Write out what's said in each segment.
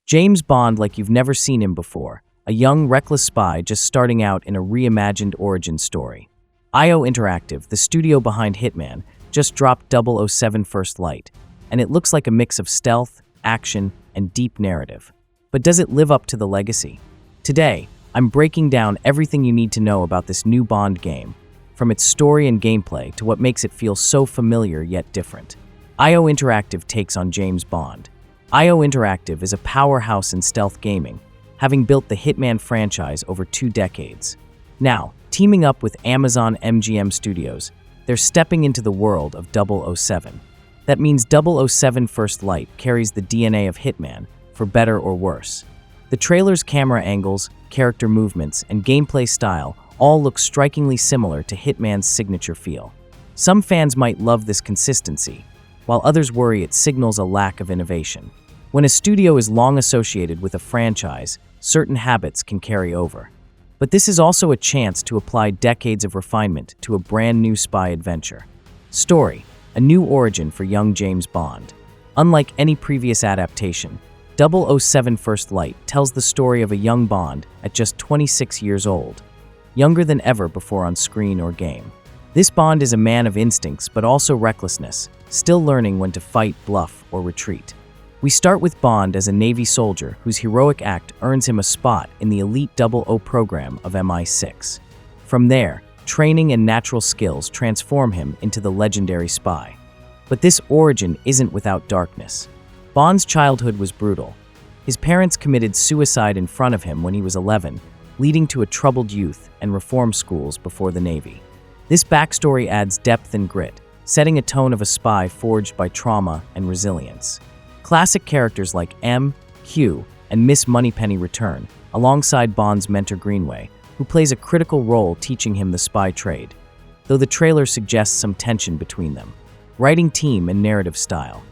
James Bond like you've never seen him before, a young, reckless spy just starting out in a reimagined origin story. IO Interactive, the studio behind Hitman, just dropped 007 First Light, and it looks like a mix of stealth, action, and deep narrative. But does it live up to the legacy? Today, I'm breaking down everything you need to know about this new Bond game, from its story and gameplay to what makes it feel so familiar yet different. IO Interactive takes on James Bond. IO Interactive is a powerhouse in stealth gaming, having built the Hitman franchise over 2 decades. Now, teaming up with Amazon MGM Studios, they're stepping into the world of 007. That means 007 First Light carries the DNA of Hitman, for better or worse. The trailer's camera angles, character movements, and gameplay style all look strikingly similar to Hitman's signature feel. Some fans might love this consistency, while others worry it signals a lack of innovation. When a studio is long associated with a franchise, certain habits can carry over. But this is also a chance to apply decades of refinement to a brand new spy adventure. Story: a new origin for young James Bond. Unlike any previous adaptation, 007 First Light tells the story of a young Bond at just 26 years old, younger than ever before on screen or game. This Bond is a man of instincts but also recklessness, still learning when to fight, bluff, or retreat. We start with Bond as a Navy soldier whose heroic act earns him a spot in the elite 00 program of MI6. From there, training and natural skills transform him into the legendary spy. But this origin isn't without darkness. Bond's childhood was brutal. His parents committed suicide in front of him when he was 11, leading to a troubled youth and reform schools before the Navy. This backstory adds depth and grit, setting a tone of a spy forged by trauma and resilience. Classic characters like M, Q, and Miss Moneypenny return, alongside Bond's mentor Greenway, who plays a critical role teaching him the spy trade, though the trailer suggests some tension between them. Writing team and narrative style.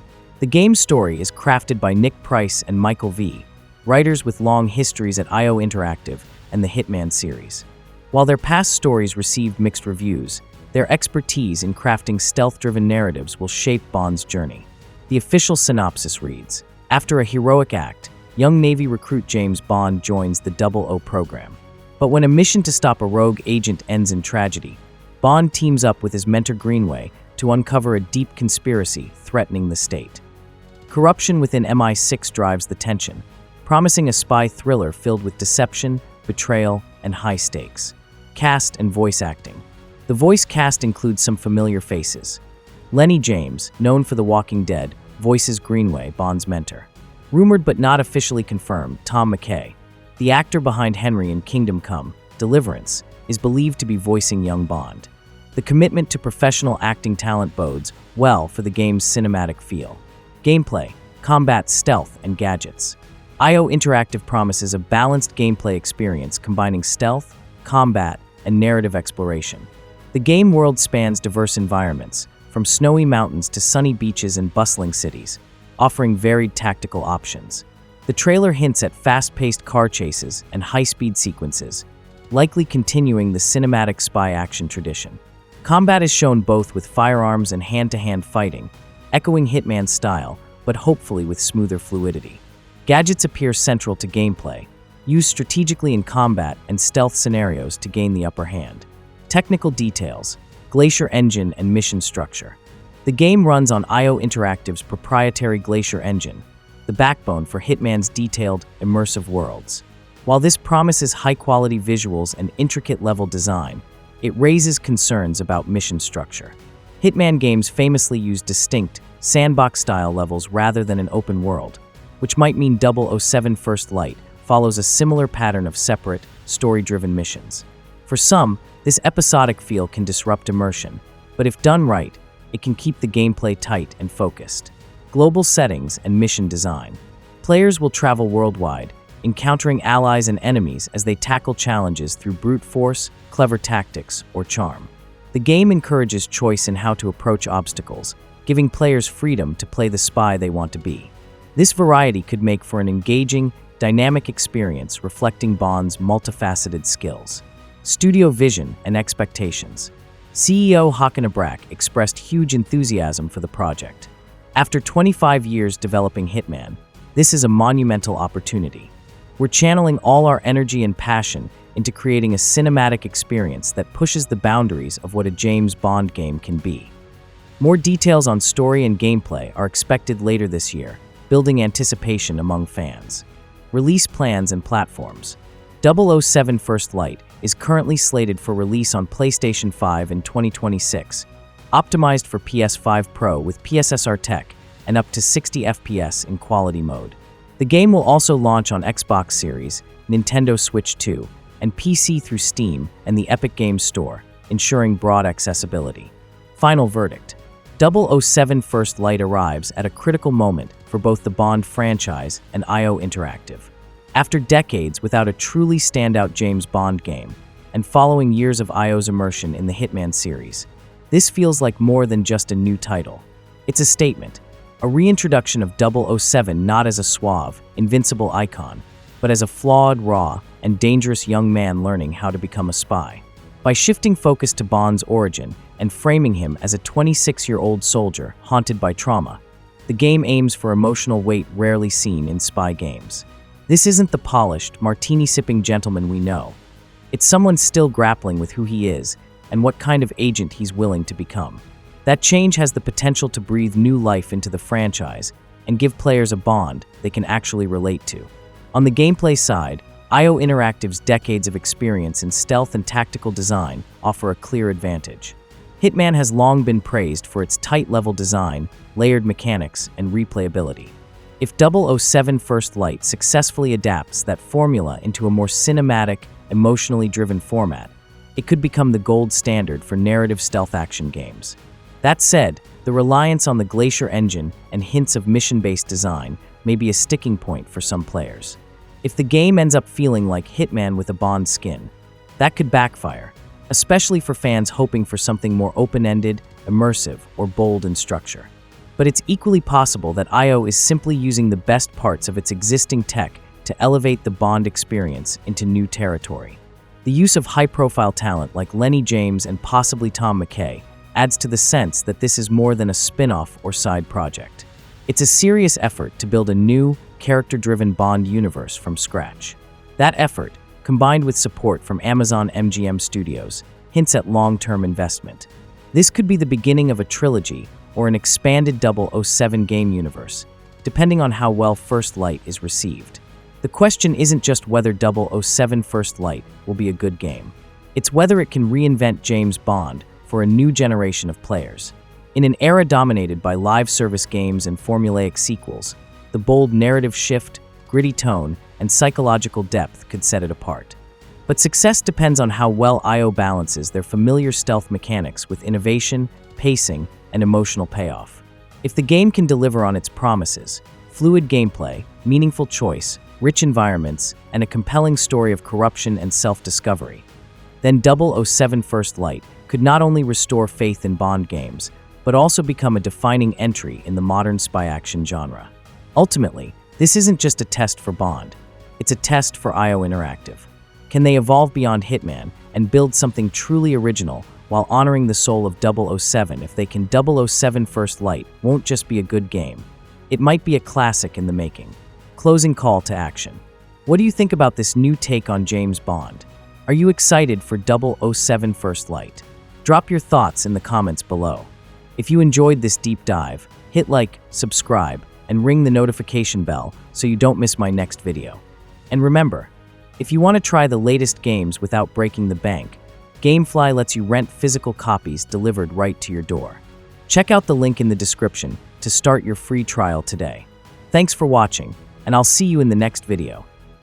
The game's story is crafted by Nick Price and Michael V., writers with long histories at IO Interactive and the Hitman series. While their past stories received mixed reviews, their expertise in crafting stealth-driven narratives will shape Bond's journey. The official synopsis reads: after a heroic act, young Navy recruit James Bond joins the 00 program. But when a mission to stop a rogue agent ends in tragedy, Bond teams up with his mentor Greenway to uncover a deep conspiracy threatening the state. Corruption within MI6 drives the tension, promising a spy thriller filled with deception, betrayal, and high stakes. Cast and voice acting. The voice cast includes some familiar faces. Lenny James, known for The Walking Dead, voices Greenway, Bond's mentor. Rumored but not officially confirmed, Tom McKay, the actor behind Henry in Kingdom Come: Deliverance, is believed to be voicing young Bond. The commitment to professional acting talent bodes well for the game's cinematic feel. Gameplay, combat, stealth, and gadgets. IO Interactive promises a balanced gameplay experience combining stealth, combat, and narrative exploration. The game world spans diverse environments, from snowy mountains to sunny beaches and bustling cities, offering varied tactical options. The trailer hints at fast-paced car chases and high-speed sequences, likely continuing the cinematic spy action tradition. Combat is shown both with firearms and hand-to-hand fighting, echoing Hitman's style, but hopefully with smoother fluidity. Gadgets appear central to gameplay, used strategically in combat and stealth scenarios to gain the upper hand. Technical details, Glacier engine and mission structure. The game runs on IO Interactive's proprietary Glacier engine, the backbone for Hitman's detailed, immersive worlds. While this promises high-quality visuals and intricate level design, it raises concerns about mission structure. Hitman games famously use distinct, sandbox-style levels rather than an open world, which might mean 007 First Light follows a similar pattern of separate, story-driven missions. For some, this episodic feel can disrupt immersion, but if done right, it can keep the gameplay tight and focused. Global settings and mission design. Players will travel worldwide, encountering allies and enemies as they tackle challenges through brute force, clever tactics, or charm. The game encourages choice in how to approach obstacles, giving players freedom to play the spy they want to be. This variety could make for an engaging, dynamic experience reflecting Bond's multifaceted skills. Studio vision and expectations. CEO Håkan Abrak expressed huge enthusiasm for the project. After 25 years developing Hitman, This is a monumental opportunity. We're channeling all our energy and passion into creating a cinematic experience that pushes the boundaries of what a James Bond game can be. More details on story and gameplay are expected later this year, building anticipation among fans. Release plans and platforms. 007 First Light is currently slated for release on PlayStation 5 in 2026, optimized for PS5 Pro with PSSR tech and up to 60 FPS in quality mode. The game will also launch on Xbox Series, Nintendo Switch 2, and PC through Steam and the Epic Games Store, ensuring broad accessibility. Final verdict. 007 First Light arrives at a critical moment for both the Bond franchise and IO Interactive. After decades without a truly standout James Bond game, and following years of IO's immersion in the Hitman series, this feels like more than just a new title. It's a statement, a reintroduction of 007 not as a suave, invincible icon, but as a flawed, raw, and dangerous young man learning how to become a spy. By shifting focus to Bond's origin and framing him as a 26-year-old soldier haunted by trauma, the game aims for emotional weight rarely seen in spy games. This isn't the polished, martini-sipping gentleman we know. It's someone still grappling with who he is and what kind of agent he's willing to become. That change has the potential to breathe new life into the franchise and give players a Bond they can actually relate to. On the gameplay side, IO Interactive's decades of experience in stealth and tactical design offer a clear advantage. Hitman has long been praised for its tight-level design, layered mechanics, and replayability. If 007 First Light successfully adapts that formula into a more cinematic, emotionally driven format, it could become the gold standard for narrative stealth action games. That said, the reliance on the Glacier engine and hints of mission-based design may be a sticking point for some players. If the game ends up feeling like Hitman with a Bond skin, that could backfire, especially for fans hoping for something more open-ended, immersive, or bold in structure. But it's equally possible that IO is simply using the best parts of its existing tech to elevate the Bond experience into new territory. The use of high-profile talent like Lenny James and possibly Tom McKay adds to the sense that this is more than a spin-off or side project. It's a serious effort to build a new, character-driven Bond universe from scratch. That effort, combined with support from Amazon MGM Studios, hints at long-term investment. This could be the beginning of a trilogy or an expanded 007 game universe, depending on how well First Light is received. The question isn't just whether 007 First Light will be a good game. It's whether it can reinvent James Bond for a new generation of players. In an era dominated by live service games and formulaic sequels, the bold narrative shift, gritty tone, and psychological depth could set it apart. But success depends on how well IO balances their familiar stealth mechanics with innovation, pacing, and emotional payoff. If the game can deliver on its promises, fluid gameplay, meaningful choice, rich environments, and a compelling story of corruption and self-discovery, then 007 First Light could not only restore faith in Bond games, but also become a defining entry in the modern spy action genre. Ultimately, this isn't just a test for Bond, it's a test for IO Interactive. Can they evolve beyond Hitman and build something truly original while honoring the soul of 007? If they can, 007 First Light won't just be a good game. It might be a classic in the making. Closing call to action. What do you think about this new take on James Bond? Are you excited for 007 First Light? Drop your thoughts in the comments below. If you enjoyed this deep dive, hit like, subscribe, and ring the notification bell so you don't miss my next video. And remember, if you want to try the latest games without breaking the bank, Gamefly lets you rent physical copies delivered right to your door. Check out the link in the description to start your free trial today. Thanks for watching, and I'll see you in the next video.